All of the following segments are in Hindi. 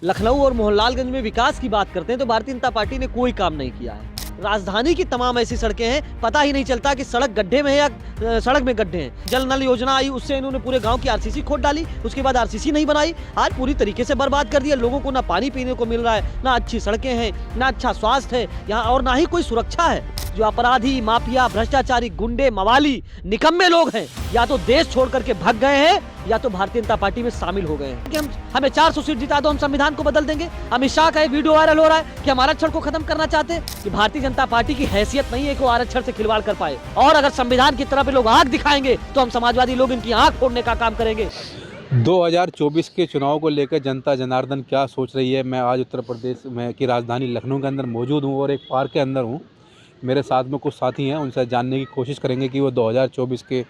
लखनऊ और मोहनलालगंज में विकास की बात करते हैं तो भारतीय जनता पार्टी ने कोई काम नहीं किया है। राजधानी की तमाम ऐसी सड़कें हैं, पता ही नहीं चलता कि सड़क गड्ढे में है या सड़क में गड्ढे हैं। जल नल योजना आई, उससे इन्होंने पूरे गांव की आरसीसी खोद डाली, उसके बाद आरसीसी नहीं बनाई, आज पूरी तरीके से बर्बाद कर दिया। लोगों को ना पानी पीने को मिल रहा है, ना अच्छी सड़कें हैं, ना अच्छा स्वास्थ्य है यहाँ, और ना ही कोई सुरक्षा है। जो अपराधी, माफिया, भ्रष्टाचारी, गुंडे, मवाली, निकम्मे लोग हैं, या तो देश छोड़ करके भाग गए हैं या तो भारतीय जनता पार्टी में शामिल हो गए हैं। कि हमें 400 सीट जिता दो, हम संविधान को बदल देंगे। अमित शाह का एक वीडियो वायरल हो रहा है कि हम आरक्षण को खत्म करना चाहते हैं, कि भारतीय जनता पार्टी की हैसियत नहीं है कि वो आरक्षण से खिलवाड़ कर पाए, और अगर संविधान की तरफ लोग आंख दिखाएंगे तो हम समाजवादी लोग इनकी आंख फोड़ने का काम करेंगे। 2024 के चुनाव को लेकर जनता जनार्दन क्या सोच रही है। मैं आज उत्तर प्रदेश में की राजधानी लखनऊ के अंदर मौजूद हूँ और एक पार्क के अंदर हूँ। मेरे साथ में कुछ साथी हैं, उनसे जानने की कोशिश करेंगे कि वो 2024 के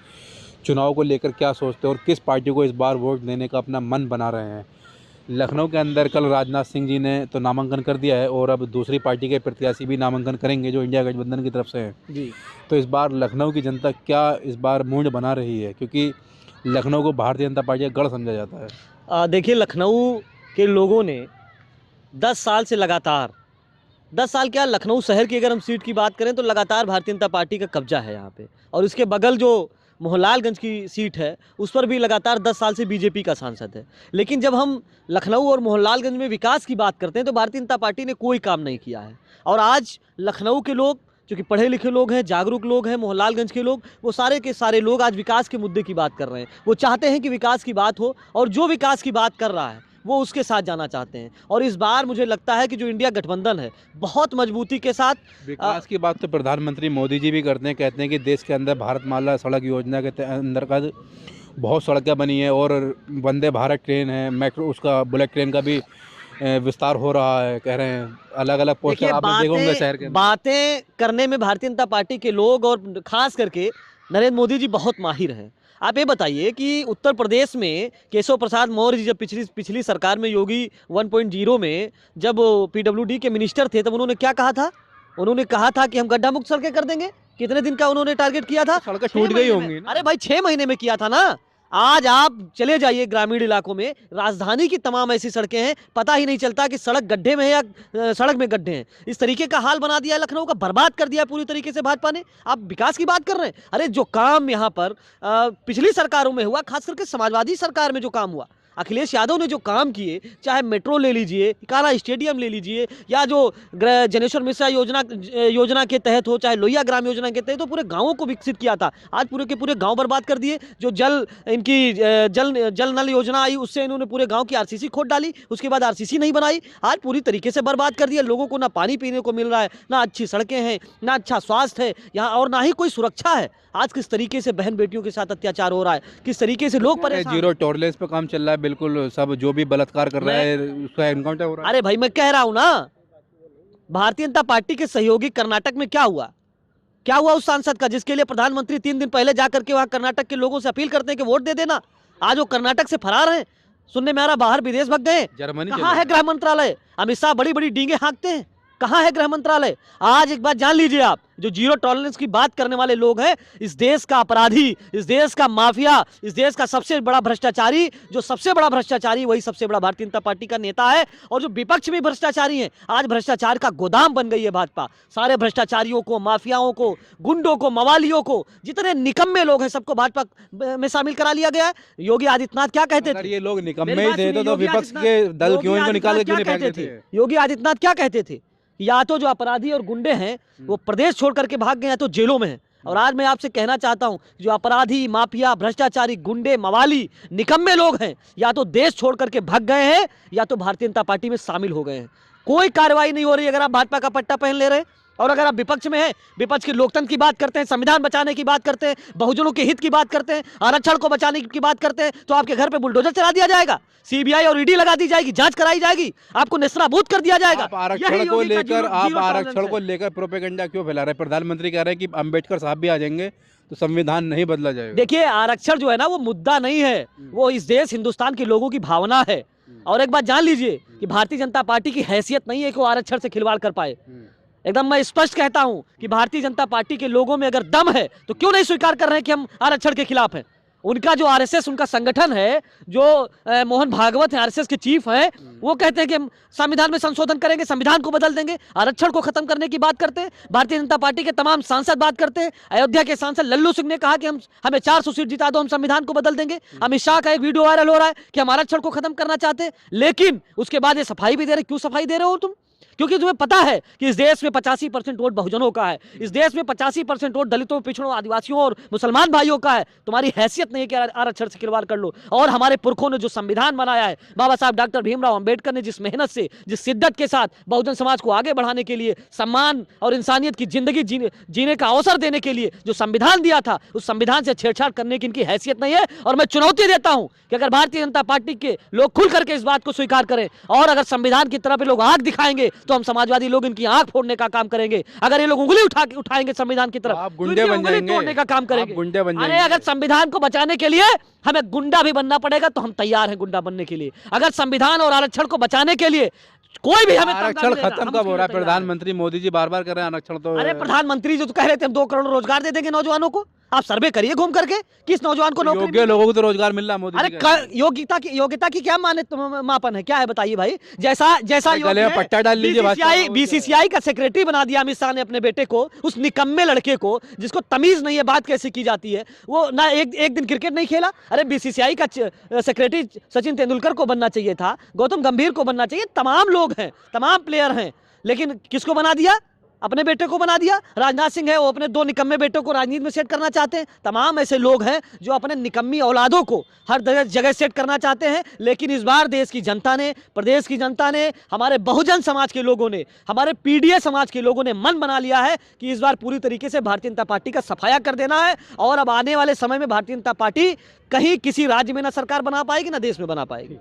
चुनाव को लेकर क्या सोचते हैं और किस पार्टी को इस बार वोट देने का अपना मन बना रहे हैं। लखनऊ के अंदर कल राजनाथ सिंह जी ने तो नामांकन कर दिया है और अब दूसरी पार्टी के प्रत्याशी भी नामांकन करेंगे जो इंडिया गठबंधन की तरफ से हैं जी। तो इस बार लखनऊ की जनता क्या इस बार मूड बना रही है, क्योंकि लखनऊ को भारतीय जनता पार्टी का गढ़ समझा जाता है। देखिए, लखनऊ के लोगों ने 10 साल से लगातार 10 साल क्या, लखनऊ शहर की अगर हम सीट की बात करें तो लगातार भारतीय जनता पार्टी का कब्जा है यहाँ पे, और इसके बगल जो मोहनलालगंज की सीट है उस पर भी लगातार 10 साल से बीजेपी का सांसद है। लेकिन जब हम लखनऊ और मोहनलालगंज में विकास की बात करते हैं तो भारतीय जनता पार्टी ने कोई काम नहीं किया है। और आज लखनऊ के लोग जो कि पढ़े लिखे लोग हैं, जागरूक लोग हैं, मोहनलालगंज के लोग, वो सारे के सारे लोग आज विकास के मुद्दे की बात कर रहे हैं। वो चाहते हैं कि विकास की बात हो, और जो विकास की बात कर रहा है वो उसके साथ जाना चाहते हैं। और इस बार मुझे लगता है कि जो इंडिया गठबंधन है बहुत मजबूती के साथ विकास की बात तो प्रधानमंत्री मोदी जी भी करते हैं, कहते हैं कि देश के अंदर भारतमाला सड़क योजना के अंतर्गत बहुत सड़कें बनी है और वंदे भारत ट्रेन है, मेट्रो, उसका बुलेट ट्रेन का भी विस्तार हो रहा है, कह रहे हैं। अलग अलग पोस्टर आपने देखे होंगे शहर के। बातें करने में भारतीय जनता पार्टी के लोग और खास करके नरेंद्र मोदी जी बहुत माहिर हैं। आप ये बताइए कि उत्तर प्रदेश में केशव प्रसाद मौर्य जी जब पिछली सरकार में योगी 1.0 में जब पीडब्ल्यूडी के मिनिस्टर थे तब उन्होंने क्या कहा था? उन्होंने कहा था कि हम गड्ढा मुक्त सड़कें कर देंगे। कितने दिन का उन्होंने टारगेट किया था? सड़कें टूट गई होंगी। अरे भाई 6 महीने में किया था ना। आज आप चले जाइए ग्रामीण इलाकों में, राजधानी की तमाम ऐसी सड़कें हैं, पता ही नहीं चलता कि सड़क गड्ढे में है या सड़क में गड्ढे हैं। इस तरीके का हाल बना दिया है लखनऊ का, बर्बाद कर दिया पूरी तरीके से भाजपा ने। आप विकास की बात कर रहे हैं? अरे जो काम यहाँ पर पिछली सरकारों में हुआ, खास करके समाजवादी सरकार में जो काम हुआ, अखिलेश यादव ने जो काम किए, चाहे मेट्रो ले लीजिए, काला स्टेडियम ले लीजिए, या जो जनेश्वर मिश्रा योजना के तहत हो, चाहे लोहिया ग्राम योजना के तहत, तो पूरे गांवों को विकसित किया था। आज पूरे के पूरे गांव बर्बाद कर दिए। जो जल नल योजना आई, उससे इन्होंने पूरे गांव की आरसीसी खोद डाली, उसके बाद आरसीसी नहीं बनाई, आज पूरी तरीके से बर्बाद कर दिया। लोगों को ना पानी पीने को मिल रहा है, ना अच्छी सड़कें हैं, ना अच्छा स्वास्थ्य है यहाँ, और ना ही कोई सुरक्षा है। आज किस तरीके से बहन बेटियों के साथ अत्याचार हो रहा है, किस तरीके से लोग परेशान। जीरो टॉलरेंस पे काम चल रहा है, बिल्कुल सब जो भी बलात्कार कर रहा है उसका एनकाउंटर हो रहा है। अरे भाई मैं कह रहा हूं ना, भारतीय जनता पार्टी के सहयोगी कर्नाटक में क्या हुआ? क्या हुआ उस सांसद का जिसके लिए प्रधानमंत्री 3 दिन पहले जाकर के वहां कर्नाटक के लोगों से अपील करते हैं कि वोट दे देना? आज वो कर्नाटक से फरार हैं। सुनने में आ रहा बाहर विदेश भाग गए। जर्मनी कहाँ है गृह मंत्रालय? अमित शाह बड़ी बड़ी डींगे हाँकते हैं, कहाँ है गृह मंत्रालय? आज एक बात जान लीजिए आप, जो जीरो टॉलरेंस की बात करने वाले लोग हैं, इस देश का अपराधी, इस देश का माफिया, इस देश का सबसे बड़ा भ्रष्टाचारी, जो सबसे बड़ा भ्रष्टाचारी वही सबसे बड़ा भारतीय जनता पार्टी का नेता है। और जो विपक्ष भी भ्रष्टाचारी हैं, आज भ्रष्टाचार का गोदाम बन गई है भाजपा। सारे भ्रष्टाचारियों को, माफियाओं को, गुंडों को, मवालियों को, जितने निकम्मे लोग हैं, सबको भाजपा में शामिल करा लिया गया है। योगी आदित्यनाथ क्या कहते थे? ये लोग निकम्मे ही थे तो विपक्ष के दल क्यों इनको निकाल के क्यों नहीं फेंकते थे? योगी आदित्यनाथ क्या कहते थे? या तो जो अपराधी और गुंडे हैं वो प्रदेश छोड़ करके भाग गए हैं तो जेलों में हैं। और आज मैं आपसे कहना चाहता हूं, जो अपराधी, माफिया, भ्रष्टाचारी, गुंडे, मवाली, निकम्मे लोग हैं, या तो देश छोड़ करके भाग गए हैं या तो भारतीय जनता पार्टी में शामिल हो गए हैं। कोई कार्रवाई नहीं हो रही अगर आप भाजपा का पट्टा पहन ले रहे हैं। और अगर आप विपक्ष में हैं, विपक्ष के लोकतंत्र की बात करते हैं, संविधान बचाने की बात करते हैं, बहुजनों के हित की बात करते हैं, आरक्षण को बचाने की बात करते हैं, तो आपके घर पे बुलडोजर चला दिया जाएगा, सीबीआई और ईडी लगा दी जाएगी, जांच कराई जाएगी, आपको नेस्तनाबूद कर दिया जाएगा। आप आरक्षण को लेकर प्रोपेगेंडा क्यों फैला रहे हैं? प्रधानमंत्री कह रहे हैं कि अंबेडकर साहब भी आ जाएंगे तो संविधान नहीं बदला जाएगा। देखिए, आरक्षण जो है ना वो मुद्दा नहीं है, वो इस देश हिंदुस्तान के लोगों की भावना है। और एक बात जान लीजिए कि भारतीय जनता पार्टी की हैसियत नहीं है कि वो आरक्षण से खिलवाड़ कर पाए। एकदम मैं स्पष्ट कहता हूं कि भारतीय जनता पार्टी के लोगों में अगर दम है तो क्यों नहीं स्वीकार कर रहे हैं कि हम आरक्षण के खिलाफ हैं। उनका जो आरएसएस उनका संगठन है, जो मोहन भागवत है आरएसएस के चीफ हैं, वो कहते हैं कि हम संविधान में संशोधन करेंगे, संविधान को बदल देंगे, आरक्षण को खत्म करने की बात करते हैं। भारतीय जनता पार्टी के तमाम सांसद बात करते हैं। अयोध्या के सांसद लल्लू सिंह ने कहा कि हमें 400 सीट जिता दो, हम संविधान को बदल देंगे। अमित शाह का एक वीडियो वायरल हो रहा है कि हम आरक्षण को खत्म करना चाहते हैं, लेकिन उसके बाद ये सफाई भी दे रहे। क्यों सफाई दे रहे हो तुम? क्योंकि तुम्हें पता है कि इस देश में 85% वोट बहुजनों का है, इस देश में 85% वोट दलितों, पिछड़ों, आदिवासियों और मुसलमान भाइयों का है। तुम्हारी हैसियत नहीं है कि आरक्षण से खिलवाड़ कर लो। और हमारे पुरखों ने जो संविधान बनाया है, बाबा साहब डॉक्टर भीमराव अंबेडकर ने जिस मेहनत से, जिस शिद्दत के साथ बहुजन समाज को आगे बढ़ाने के लिए, सम्मान और इंसानियत की जिंदगी जीने का अवसर देने के लिए जो संविधान दिया था, उस संविधान से छेड़छाड़ करने की इनकी हैसियत नहीं है। और मैं चुनौती देता हूं कि अगर भारतीय जनता पार्टी के लोग खुल करके इस बात को स्वीकार करें और अगर संविधान की तरफ लोग आंख दिखाएंगे तो हम समाजवादी लोग इनकी आंख फोड़ने का काम करेंगे। अगर ये लोग उंगली उठाएंगे संविधान की तरफ, आप तो गुंडे इनकी बन उंगली जाएंगे, तोड़ने का काम करेंगे। आप गुंडे बन अरे जाएंगे। अगर संविधान को बचाने के लिए हमें गुंडा भी बनना पड़ेगा तो हम तैयार हैं गुंडा बनने के लिए। अगर संविधान और आरक्षण को बचाने के लिए कोई भी हमें आरक्षण खत्म कब हो रहा है? प्रधानमंत्री मोदी जी बार बार कर रहे हैं आरक्षण तो। अरे प्रधानमंत्री जो तो कह रहे थे हम 2 करोड़ रोजगार दे देंगे नौजवानों को। आप सर्वे करिए घूम करके, किस नौजवान को नौकरी योग्य लोगों को तो रोजगार मिल रहा है मोदी अरे जी का। योग्यता की क्या मापन है? क्या है बताइए भाई? जैसा गले में पट्टा डाल लीजिए भाजपा को। बीसीसीआई का सेक्रेटरी बना दिया अमित शाह ने अपने बेटे को, उस निकम्मे लड़के को जिसको तमीज नहीं है बात कैसे की जाती है। वो ना एक दिन क्रिकेट नहीं खेला। अरे बीसीसीआई का सेक्रेटरी सचिन तेंदुलकर को बनना चाहिए था, गौतम गंभीर को बनना चाहिए। तमाम लोग हैं, तमाम प्लेयर हैं, लेकिन किसको बना दिया? अपने बेटे को बना दिया। राजनाथ सिंह है, वो अपने 2 निकम्मे बेटों को राजनीति में सेट करना चाहते हैं। तमाम ऐसे लोग हैं जो अपने निकम्मी औलादों को हर जगह सेट करना चाहते हैं। लेकिन इस बार देश की जनता ने, प्रदेश की जनता ने, हमारे बहुजन समाज के लोगों ने, हमारे पीडीए समाज के लोगों ने मन बना लिया है कि इस बार पूरी तरीके से भारतीय जनता पार्टी का सफाया कर देना है। और अब आने वाले समय में भारतीय जनता पार्टी कहीं किसी राज्य में ना सरकार बना पाएगी, ना देश में बना पाएगी।